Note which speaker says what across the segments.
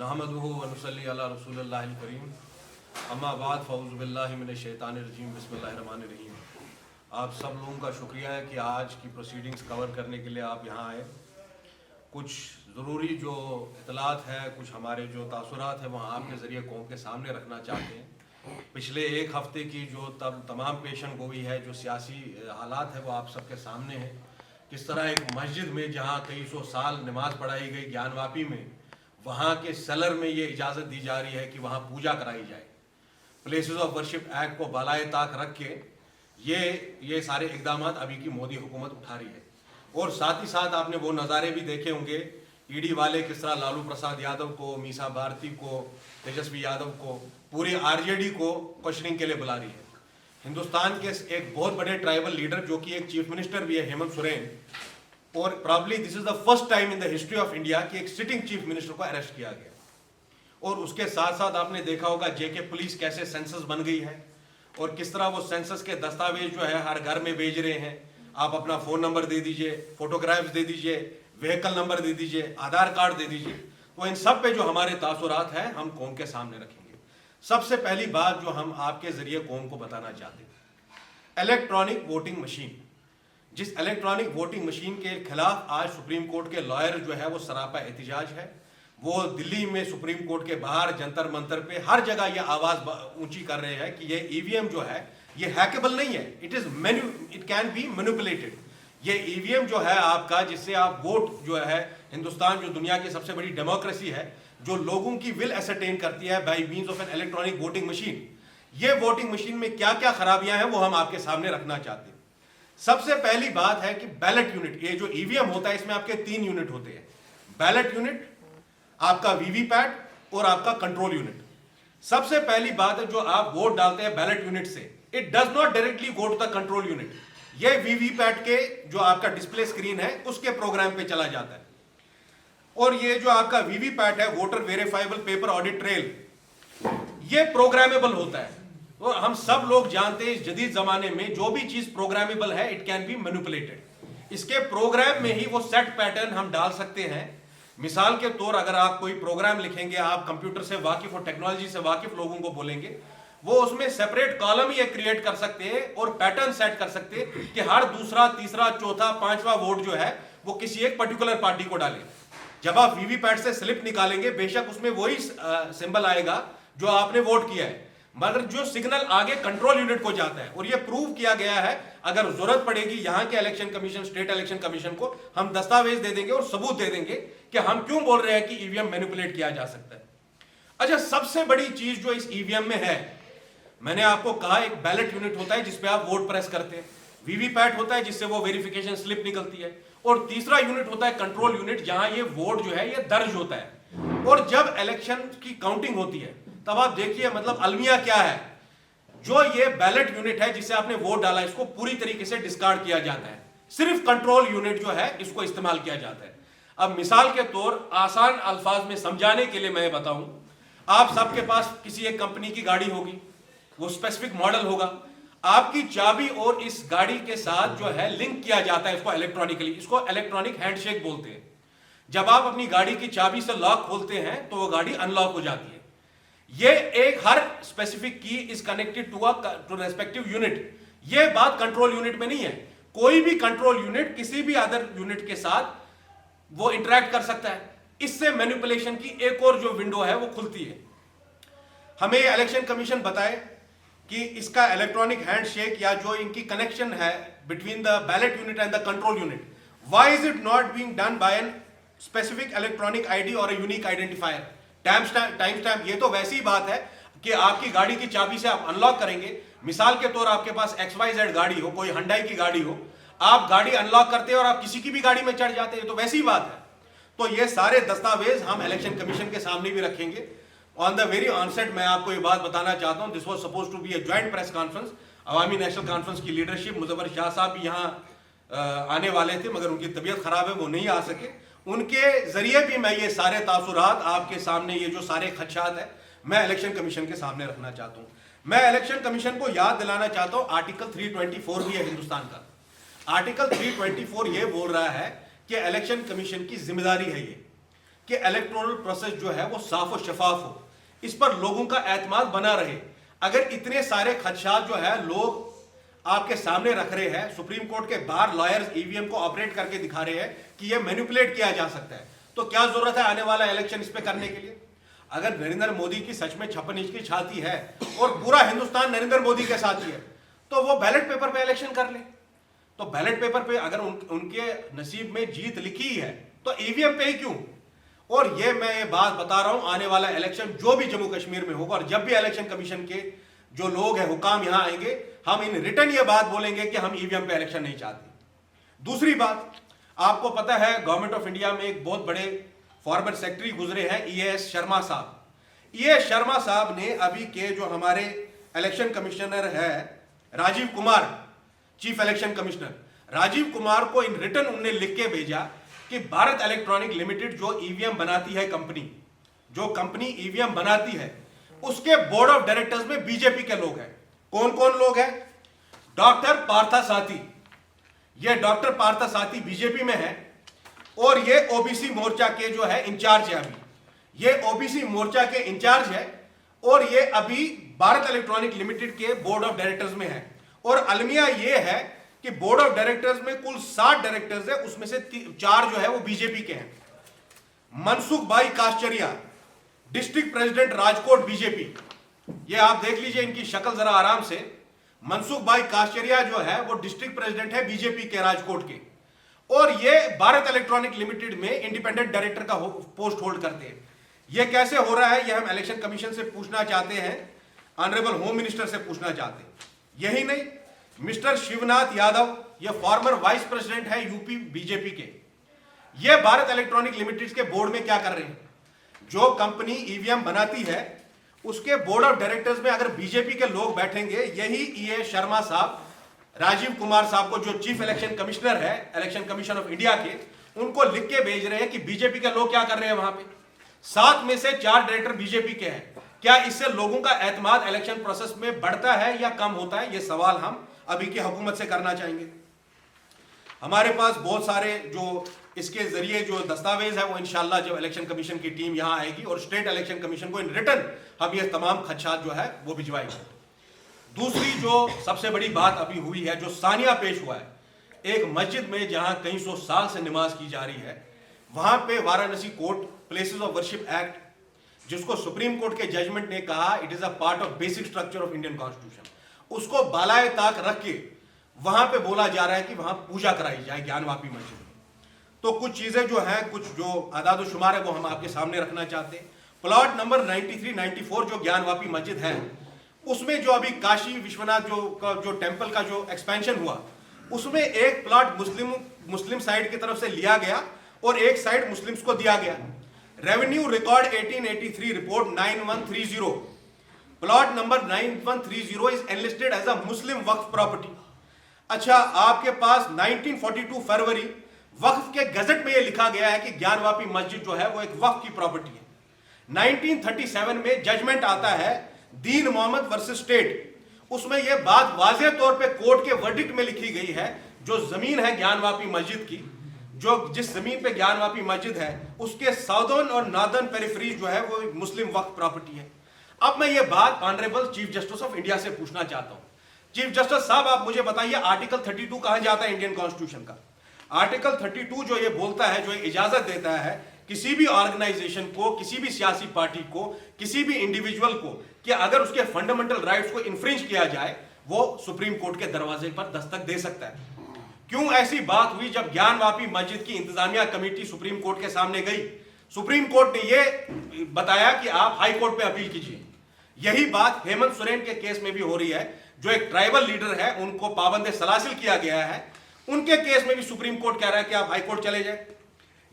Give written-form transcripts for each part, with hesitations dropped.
Speaker 1: नहमदुहु व नुसल्ली अला रसूलिल्लाहिल करीम अम्मा बाद फ़ऊज़ु बिल्लाहि मिनश शैतानिर रजीम बिस्मिल्लाहिर रहमानिर रहीम। आप सब लोगों का शुक्रिया है कि आज की प्रोसीडिंग्स कवर करने के लिए आप यहाँ आए। कुछ ज़रूरी जो इतलात है, कुछ हमारे जो तासुरात है वो आपके ज़रिए कौम के सामने रखना चाहते हैं। पिछले एक हफ़्ते की जो तमाम पेशन गोई है, जो सियासी हालात है वो आप सबके सामने है। किस तरह एक मस्जिद में जहाँ कई सौ साल नमाज पढ़ाई गई ज्ञानवापी में, वहाँ के सलर में ये इजाज़त दी जा रही है कि वहाँ पूजा कराई जाए। प्लेसेस ऑफ वर्शिप एक्ट को बालाए ताक रख के ये सारे इकदाम अभी की मोदी हुकूमत उठा रही है। और साथ ही साथ आपने वो नज़ारे भी देखे होंगे, ईडी वाले किस तरह लालू प्रसाद यादव को, मीसा भारती को, तेजस्वी यादव को, पूरी आरजेडी को क्वेश्चनिंग के लिए बुला रही है। हिंदुस्तान के एक बहुत बड़े ट्राइबल लीडर जो कि एक चीफ मिनिस्टर भी है, हेमंत सोरेन, और probably this is the first time in the history of India कि एक सिटिंग चीफ मिनिस्टर को अरेस्ट किया गया। और उसके साथ साथ आपने देखा होगा जेके पुलिस कैसे सेंसस बन गई है और किस तरह वो सेंसस के दस्तावेज जो है हर घर में भेज रहे हैं। आप अपना फ़ोन नंबर दे दीजिए, फोटोग्राफ्स दे दीजिए, व्हीकल नंबर दे दीजिए, आधार कार्ड दे दीजिए। तो इन सब पे जो हमारे तासुरात हैं हम कौम के सामने रखेंगे। सबसे पहली बात जो हम आपके ज़रिए कौम को बताना चाहते हैं, इलेक्ट्रॉनिक वोटिंग मशीन। जिस इलेक्ट्रॉनिक वोटिंग मशीन के खिलाफ आज सुप्रीम कोर्ट के लॉयर जो है वो सरापा एहतजाज है। वो दिल्ली में सुप्रीम कोर्ट के बाहर जंतर मंतर पे हर जगह ये आवाज़ ऊंची कर रहे हैं कि ये ईवीएम जो है ये हैकेबल नहीं है, इट कैन बी मैनिपुलेटेड। ये ईवीएम जो है आपका, जिससे आप वोट जो है, हिंदुस्तान जो दुनिया की सबसे बड़ी डेमोक्रेसी है, जो लोगों की विल एसरटेन करती है by means of an electronic voting machine, ये वोटिंग मशीन में क्या क्या खराबियां हैं वो हम आपके सामने रखना चाहते हैं। सबसे पहली बात है कि बैलेट यूनिट, ये जो ईवीएम होता है इसमें आपके 3 यूनिट होते हैं, बैलेट यूनिट, आपका वीवीपैट और आपका कंट्रोल यूनिट। सबसे पहली बात है, जो आप वोट डालते हैं बैलेट यूनिट से, it does not directly go to the control unit. ये वीवीपैट के जो आपका डिस्प्ले स्क्रीन है उसके प्रोग्राम पे चला जाता है। और ये जो आपका वीवीपैट है, voter verifiable paper audit trail, ये प्रोग्रामेबल होता है। और हम सब लोग जानते हैं इस जदीद जमाने में जो भी चीज प्रोग्रामेबल है इट कैन बी मैनिपुलेटेड। इसके प्रोग्राम में ही वो सेट पैटर्न हम डाल सकते हैं। मिसाल के तौर अगर आप कोई प्रोग्राम लिखेंगे, आप कंप्यूटर से वाकिफ और टेक्नोलॉजी से वाकिफ लोगों को बोलेंगे, वो उसमें सेपरेट कॉलम ही क्रिएट कर सकते हैं और पैटर्न सेट कर सकते हैं कि हर दूसरा, तीसरा, चौथा, पांचवा वोट जो है वो किसी एक पर्टिकुलर पार्टी को डाले। जब आप वीवीपैट से स्लिप निकालेंगे, बेशक उसमें वही सिंबल आएगा जो आपने वोट किया है, मगर जो सिग्नल आगे कंट्रोल यूनिट को जाता है। और यह प्रूव किया गया है, अगर जरूरत पड़ेगी यहाँ के election commission, state election commission को हम दस्तावेज दे देंगे और सबूत दे देंगे कि हम क्यों बोल रहे हैं कि ईवीएम मैनिपुलेट किया जा सकता है। अच्छा, सबसे बड़ी चीज जो इस ईवीएम में है, मैंने आपको कहा एक बैलेट यूनिट होता है जिसपे आप वोट प्रेस करते हैं, वीवीपैट होता है जिससे वो वेरिफिकेशन स्लिप निकलती है, और तीसरा यूनिट होता है कंट्रोल यूनिट, जहां ये वोट जो है ये दर्ज होता है। और जब इलेक्शन की काउंटिंग होती है तब आप देखिए मतलब अलमिया क्या है, जो ये बैलेट यूनिट है जिसे आपने वोट डाला इसको पूरी तरीके से डिस्कार्ड किया जाता है, सिर्फ कंट्रोल यूनिट जो है इसको इस्तेमाल किया जाता है। अब मिसाल के तौर आसान अल्फाज में समझाने के लिए मैं बताऊं, आप सबके पास किसी एक कंपनी की गाड़ी होगी, वो स्पेसिफिक मॉडल होगा, आपकी चाबी और इस गाड़ी के साथ जो है लिंक किया जाता है इसको इलेक्ट्रॉनिकली, इसको इलेक्ट्रॉनिक हैंडशेक बोलते हैं। जब आप अपनी गाड़ी की चाबी से लॉक खोलते हैं तो वो गाड़ी अनलॉक हो जाती है। ये एक हर specific key is connected to respective unit. ये बात कंट्रोल यूनिट में नहीं है। कोई भी कंट्रोल यूनिट किसी भी अदर यूनिट के साथ वो इंटरेक्ट कर सकता है। इससे मैनिपुलेशन की एक और जो विंडो है वो खुलती है। हमें इलेक्शन कमीशन बताए कि इसका इलेक्ट्रॉनिक हैंडशेक या जो इनकी कनेक्शन है between the ballot unit and the control unit, why is it not being done by an specific electronic ID और a unique identifier. Time stamp, ये तो वैसी बात है कि आपकी गाड़ी की चाबी से आप अनलॉक करेंगे। मिसाल के तौर आपके पास XYZ गाड़ी हो, कोई हुंडई की गाड़ी हो, आप गाड़ी अनलॉक करते हैं और आप किसी की भी गाड़ी में चढ़ जाते हैं, तो वैसी बात है। तो ये सारे दस्तावेज हम इलेक्शन कमीशन के सामने भी रखेंगे। ऑन द वेरी ऑनसेट मैं आपको ये बात बताना चाहता हूं, this was suppose to be a joint press conference. Awami National Conference की लीडरशिप मुजफ्फर शाह साहब भी यहाँ आने वाले थे, मगर उनकी तबीयत खराब है, वो नहीं आ सके। उनके जरिए भी मैं ये सारे तासुरात आपके सामने, ये जो सारे खदशात है, मैं इलेक्शन कमीशन के सामने रखना चाहता हूं। मैं इलेक्शन कमीशन को याद दिलाना चाहता हूं, आर्टिकल 324 भी है हिंदुस्तान का। आर्टिकल 324 ये बोल रहा है कि इलेक्शन कमीशन की जिम्मेदारी है ये कि इलेक्टोरल प्रोसेस जो है वो साफ और शफाफ हो, इस पर लोगों का एतमाद बना रहे। अगर इतने सारे खदशात जो है लोग आपके सामने रख रहे हैं, सुप्रीम कोर्ट के बाहर लॉयर्स ईवीएम को ऑपरेट करके दिखा रहे हैं कि यह मैनिपुलेट किया जा सकता है, तो क्या जरूरत है आने वाला इलेक्शन इस पे करने के लिए? अगर नरेंद्र मोदी की सच में 56 इंच की छाती है और पूरा हिंदुस्तान नरेंद्र मोदी के साथ ही है, तो वो बैलेट पेपर पे इलेक्शन कर ले। तो बैलेट पेपर पे अगर उनके नसीब में जीत लिखी है तो ईवीएम पे ही क्यों? और ये बात बता रहा हूं, आने वाला इलेक्शन जो भी जम्मू कश्मीर में होगा और जब भी इलेक्शन कमीशन के जो लोग हैं हुकाम यहां आएंगे, हम इन रिटर्न ये बात बोलेंगे कि हम ईवीएम पे इलेक्शन नहीं चाहते। दूसरी बात, आपको पता है गवर्नमेंट ऑफ इंडिया में एक बहुत बड़े फॉर्मर सेक्रेटरी गुजरे हैं EAS शर्मा साहब। EAS शर्मा साहब ने अभी के जो हमारे इलेक्शन कमिश्नर है Rajiv Kumar, chief election commissioner Rajiv Kumar को इन रिटर्न उन्होंने लिख के भेजा कि भारत इलेक्ट्रॉनिक लिमिटेड जो ईवीएम बनाती है कंपनी, जो कंपनी ईवीएम बनाती है, उसके बोर्ड ऑफ डायरेक्टर्स में बीजेपी के लोग हैं। कौन कौन लोग हैं? डॉक्टर पार्था साथी, ये डॉक्टर पार्था साथी बीजेपी में है और ये ओबीसी मोर्चा के जो है इंचार्ज है। अभी ये ओबीसी मोर्चा के इंचार्ज है और ये अभी भारत इलेक्ट्रॉनिक लिमिटेड के बोर्ड ऑफ डायरेक्टर्स में है। और अलमिया ये है कि बोर्ड ऑफ डायरेक्टर्स में कुल 60 डायरेक्टर्स है, उसमें से 4 जो है वो बीजेपी के हैं। मनसुख भाई काश्चरिया, डिस्ट्रिक्ट प्रेसिडेंट राजकोट बीजेपी, ये आप देख लीजिए इनकी शक्ल जरा आराम से। मनसुख भाई काश्चरिया जो है वो डिस्ट्रिक्ट प्रेसिडेंट है बीजेपी के राजकोट के, और ये भारत इलेक्ट्रॉनिक लिमिटेड में इंडिपेंडेंट डायरेक्टर का पोस्ट होल्ड करते हैं। ये कैसे हो रहा है, ये हम इलेक्शन कमीशन से पूछना चाहते हैं, ऑनरेबल होम मिनिस्टर से पूछना चाहते हैं। यही नहीं, मिस्टर शिवनाथ यादव, ये फॉर्मर वाइस प्रेसिडेंट है यूपी बीजेपी के, ये भारत इलेक्ट्रॉनिक लिमिटेड के बोर्ड में क्या कर रहे हैं? जो कंपनी ईवीएम बनाती है उसके बोर्ड ऑफ डायरेक्टर्स में अगर बीजेपी के लोग बैठेंगे, यही EAS शर्मा साहब राजीव कुमार साहब को जो चीफ इलेक्शन कमिश्नर है इलेक्शन कमीशन ऑफ इंडिया के, उनको लिख के भेज रहे हैं कि बीजेपी के लोग क्या कर रहे हैं वहां पे। 7 में से 4 डायरेक्टर बीजेपी के हैं। क्या इससे लोगों का एतमाद इलेक्शन प्रोसेस में बढ़ता है या कम होता है? ये सवाल हम अभी की हुकूमत से करना चाहेंगे। हमारे पास बहुत सारे जो इसके जरिए जो दस्तावेज है वो इंशाल्लाह जब इलेक्शन कमीशन की टीम यहां आएगी और स्टेट इलेक्शन कमीशन को इन रिटर्न हम ये तमाम खदशात जो है वो भिजवाएंगे। दूसरी जो सबसे बड़ी बात अभी हुई है, जो सानिया पेश हुआ है, एक मस्जिद में जहां कई 100 साल से नमाज की जा रही है, वहां पे Varanasi court places of worship act, जिसको सुप्रीम कोर्ट के जजमेंट ने कहा it is a part of basic structure of Indian constitution, उसको बालाए ताक रख के वहां पे बोला जा रहा है कि वहां पूजा कराई जाए ज्ञानवापी मस्जिद में। तो कुछ चीजें जो हैं, कुछ जो आदाद शुमार है वो हम आपके सामने रखना चाहते हैं। प्लॉट नंबर 93-94 जो ज्ञानवापी मस्जिद है, उसमें जो अभी काशी विश्वनाथ जो टेंपल का जो एक्सपेंशन हुआ, उसमें एक प्लॉट मुस्लिम साइड की तरफ से लिया गया और एक साइड मुस्लिम्स को दिया गया। Revenue record 1883 report 9130, plot number 9130 is enlisted as a Muslim waqf property. अच्छा, आपके पास 1942 फरवरी वक्फ के गजट में यह लिखा गया है कि ज्ञानवापी मस्जिद जो है वो एक वक्फ की प्रॉपर्टी है। 1937 में जजमेंट आता है दीन मोहम्मद वर्सेस स्टेट, उसमें यह बात वाज़ेह तौर पे कोर्ट के वर्डिक्ट में लिखी गई है, जो जमीन है ज्ञानवापी मस्जिद की, जो जिस जमीन पे ज्ञानवापी मस्जिद है उसके साउदर्न और नॉर्दर्न पेरिफेरीज जो है वो मुस्लिम वक्फ प्रॉपर्टी है। अब मैं ये बात honourable chief justice of India से पूछना चाहता हूं। चीफ जस्टिस साहब, आप मुझे बताइए आर्टिकल 32 कहां जाता है इंडियन कॉन्स्टिट्यूशन का? आर्टिकल 32 जो ये बोलता है, जो इजाजत देता है किसी भी ऑर्गेनाइजेशन को, किसी भी सियासी पार्टी को, किसी भी इंडिविजुअल को, कि अगर उसके फंडामेंटल राइट्स को इन्फ्रिंज किया जाए वो सुप्रीम कोर्ट के दरवाजे पर दस्तक दे सकता है। क्यों ऐसी बात हुई जब ज्ञानवापी मस्जिद की इंतजामिया कमेटी सुप्रीम कोर्ट के सामने गई? सुप्रीम कोर्ट ने यह बताया कि आप हाई कोर्ट पे अपील कीजिए। यही बात हेमंत सोरेन के केस में भी हो रही है, जो एक ट्राइबल लीडर है, उनको पाबंद सलासिल किया गया है, उनके केस में भी सुप्रीम कोर्ट कह रहा है कि आप हाई कोर्ट चले जाए।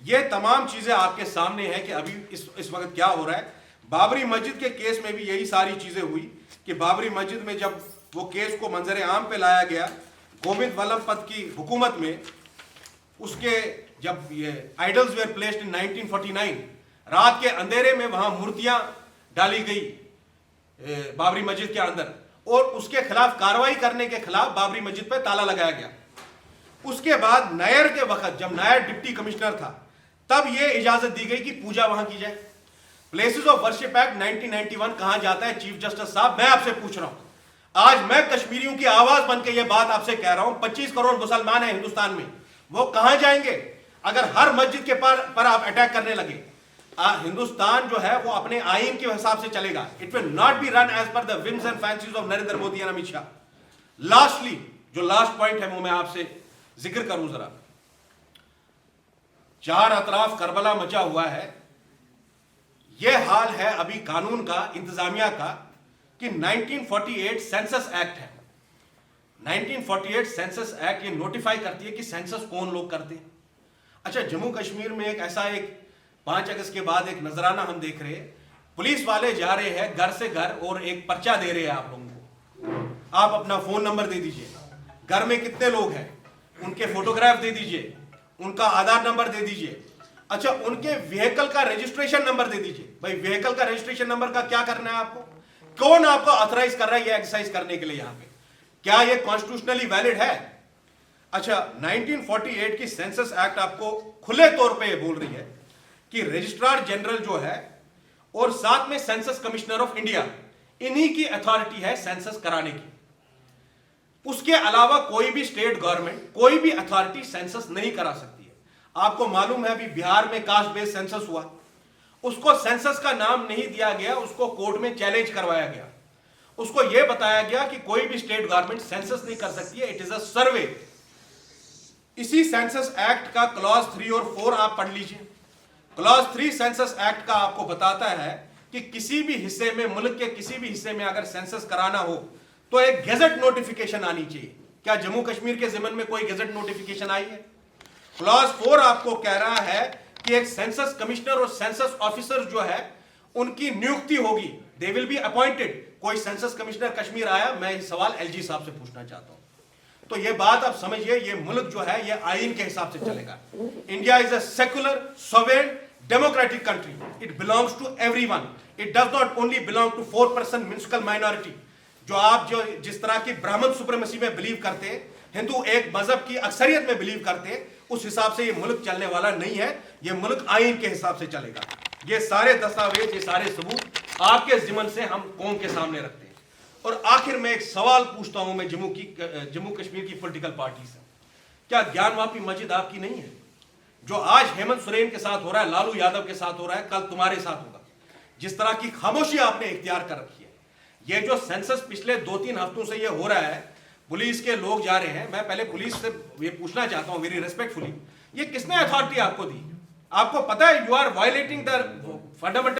Speaker 1: ये तमाम चीजें आपके सामने हैं कि अभी इस वक्त क्या हो रहा है। बाबरी मस्जिद के केस में भी यही सारी चीजें हुई कि बाबरी मस्जिद में जब वो केस को मंजर आम पे लाया गया गोविंद वल्लभ पंत की हुकूमत में, उसके जब ये आइडल्स वेयर प्लेस्ड इन 1949, रात के अंधेरे में वहां मूर्तियां डाली गई बाबरी मस्जिद के अंदर, और उसके खिलाफ कार्रवाई करने के खिलाफ बाबरी मस्जिद पर ताला लगाया गया। उसके बाद नायर के वक्त, जब नायर डिप्टी कमिश्नर था, तब यह इजाजत दी गई कि पूजा वहां की जाए। प्लेसेस ऑफ वर्शिप एक्ट 1991 कहां जाता है चीफ जस्टिस साहब? मैं आपसे पूछ रहा हूं, आज मैं कश्मीरियों की आवाज बनकर यह बात आपसे कह रहा हूं, 25 करोड़ मुसलमान हैं हिंदुस्तान में, वो कहां जाएंगे अगर हर मस्जिद के पर आप अटैक करने लगे? हिंदुस्तान जो है वो अपने आईन के हिसाब से चलेगा। It will not be run as per the whims and fancies of Narendra Modi and Amit Shah. Lastly जो लास्ट पॉइंट है वो मैं आपसे जिक्र करूं जरा। चार अतराफ करबला मचा हुआ है। यह हाल है अभी कानून का, इंतजामिया का, कि 1948 सेंसस एक्ट है। 1948 सेंसस एक्ट ये नोटिफाई करती है कि सेंसस कौन लोग करते हैं। अच्छा, जम्मू कश्मीर में एक ऐसा 5 अगस्त के बाद एक नजराना हम देख रहे हैं, पुलिस वाले जा रहे हैं घर से घर और एक पर्चा दे रहे हैं आप लोगों को, आप अपना फोन नंबर दे दीजिए, घर में कितने लोग हैं उनके फोटोग्राफ दे दीजिए, उनका आधार नंबर दे दीजिए, अच्छा उनके व्हीकल का रजिस्ट्रेशन नंबर दे दीजिए। भाई व्हीकल का रजिस्ट्रेशन नंबर का क्या करना है आपको? कौन आपको ऑथराइज कर रहा है ये एक्सरसाइज करने के लिए यहां पे? क्या ये कॉन्स्टिट्यूशनली वैलिड है? अच्छा, 1948 की सेंसस एक्ट आपको खुले तौर पे ये बोल रही है कि रजिस्ट्रार जनरल जो है और साथ में सेंसस कमिश्नर ऑफ इंडिया, इन्हीं की अथॉरिटी है सेंसस कराने की। उसके अलावा कोई भी स्टेट गवर्नमेंट, कोई भी अथॉरिटी सेंसस नहीं करा सकती है। आपको मालूम है अभी बिहार में कास्ट बेस्ड सेंसस हुआ, उसको सेंसस का नाम नहीं दिया गया, उसको कोर्ट में चैलेंज करवाया गया। उसको यह बताया गया कि कोई भी स्टेट गवर्नमेंट सेंसस नहीं कर सकती है, इट इज अ सर्वे। इसी सेंसस एक्ट का क्लॉज 3 और 4 आप पढ़ लीजिए। क्लॉज 3 सेंसस एक्ट का आपको बताता है कि किसी भी हिस्से में, मुल्क के किसी भी हिस्से में अगर सेंसस कराना हो तो एक गेजेट नोटिफिकेशन आनी चाहिए। क्या जम्मू कश्मीर के जिम्मन में कोई गेजेट नोटिफिकेशन आई है? क्लॉज 4 आपको कह रहा है कि एक सेंसस कमिश्नर और सेंसस ऑफिसर जो है उनकी नियुक्ति होगी, दे विल बी अपॉइंटेड। कोई सेंसस कमिश्नर कश्मीर आया? मैं ये सवाल एलजी साहब से पूछना चाहता हूं। तो ये बात आप समझिए, ये मुल्क जो है ये आईन के हिसाब से चलेगा। India is a secular, sovereign, democratic country. It belongs to everyone. It does not only belong to 4% municipal minority. जो जिस तरह की ब्राह्मण सुप्रीमेसी में बिलीव करते हैं, हिंदू एक मजहब की अक्सरियत में बिलीव करते हैं, उस हिसाब से ये मुल्क चलने वाला नहीं है। ये मुल्क आईन के हिसाब से चलेगा। ये सारे दस्तावेज, ये सारे सबूत आपके जिम्मन से हम कौम के सामने रखते हैं। और आखिर में एक सवाल पूछता हूं मैं जम्मू कश्मीर की पॉलिटिकल पार्टी से, क्या ज्ञानवापी मस्जिद आपकी नहीं है? जो आज हेमंत सोरेन के साथ हो रहा है, लालू यादव के साथ हो रहा है, कल तुम्हारे साथ होगा। जिस तरह की खामोशी आपने इख्तियार कर रखी है, ये जो सेंसस पिछले 2-3 हफ्तों से ये हो रहा है, पुलिस के लोग जा रहे हैं। मैं पहले पुलिस से ये पूछना चाहता हूं वेरी रिस्पेक्टफुली, ये किसने अथॉरिटी आपको दी? आपको पता है you are violating the fundamental